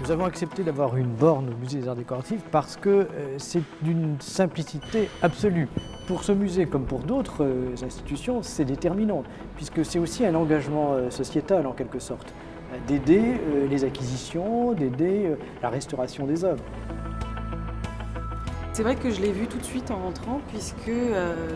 Nous avons accepté d'avoir une borne au musée des Arts Décoratifs parce que c'est d'une simplicité absolue. Pour ce musée comme pour d'autres institutions, c'est déterminant, puisque c'est aussi un engagement sociétal en quelque sorte, d'aider les acquisitions, d'aider la restauration des œuvres. C'est vrai que je l'ai vu tout de suite en rentrant puisque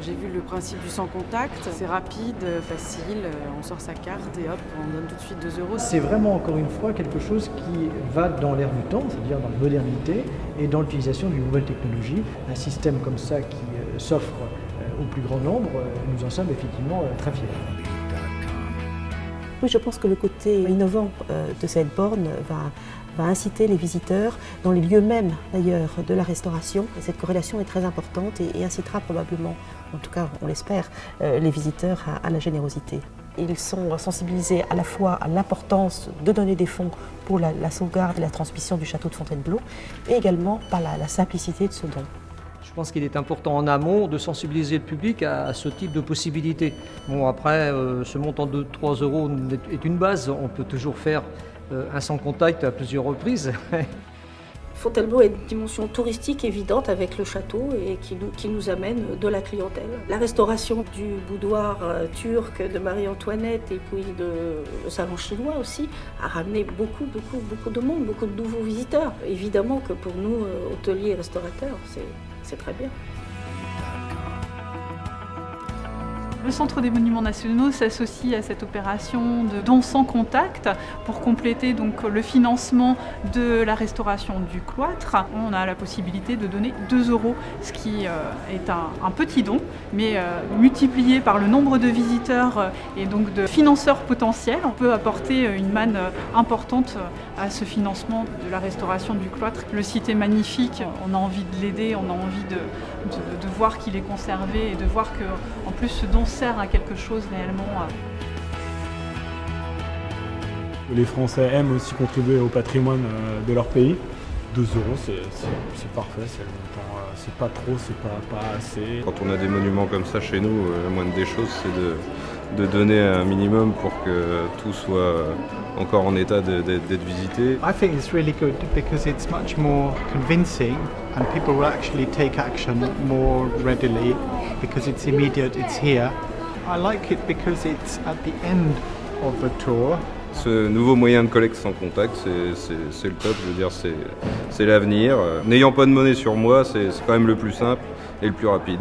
j'ai vu le principe du sans contact. C'est rapide, facile, on sort sa carte et hop, on donne tout de suite 2 €. C'est vraiment encore une fois quelque chose qui va dans l'air du temps, c'est-à-dire dans la modernité et dans l'utilisation d'une nouvelle technologie. Un système comme ça qui s'offre au plus grand nombre, nous en sommes effectivement très fiers. Oui, je pense que le côté innovant de cette borne va inciter les visiteurs dans les lieux mêmes d'ailleurs de la restauration. Et cette corrélation est très importante et incitera probablement, en tout cas on l'espère, les visiteurs à la générosité. Ils sont sensibilisés à la fois à l'importance de donner des fonds pour la sauvegarde et la transmission du château de Fontainebleau et également par la simplicité de ce don. Je pense qu'il est important en amont de sensibiliser le public à ce type de possibilités. Bon, après, ce montant de 3 € est une base. On peut toujours faire un sans contact à plusieurs reprises. Fontainebleau a une dimension touristique évidente avec le château et qui nous amène de la clientèle. La restauration du boudoir turc de Marie-Antoinette et puis le salon chinois aussi a ramené beaucoup de monde, beaucoup de nouveaux visiteurs. Évidemment que pour nous, hôteliers et restaurateurs, c'est très bien. Le Centre des Monuments Nationaux s'associe à cette opération de don sans contact pour compléter donc le financement de la restauration du cloître. On a la possibilité de donner 2 €, ce qui est un petit don, mais multiplié par le nombre de visiteurs et donc de financeurs potentiels, on peut apporter une manne importante à ce financement de la restauration du cloître. Le site est magnifique, on a envie de l'aider, on a envie de voir qu'il est conservé et de voir que en plus ce don sert à quelque chose réellement. Les Français aiment aussi contribuer au patrimoine de leur pays. 2 €, c'est parfait, c'est pas trop, c'est pas assez. Quand on a des monuments comme ça chez nous, la moindre des choses, c'est de donner un minimum pour que tout soit encore en état d'être visité. I think it's really good because it's much more convincing and people will actually take action more readily because it's immediate, it's here. I like it because it's at the end of the tour. Ce nouveau moyen de collecte sans contact, c'est le top, je veux dire, c'est l'avenir. N'ayant pas de monnaie sur moi, c'est quand même le plus simple et le plus rapide.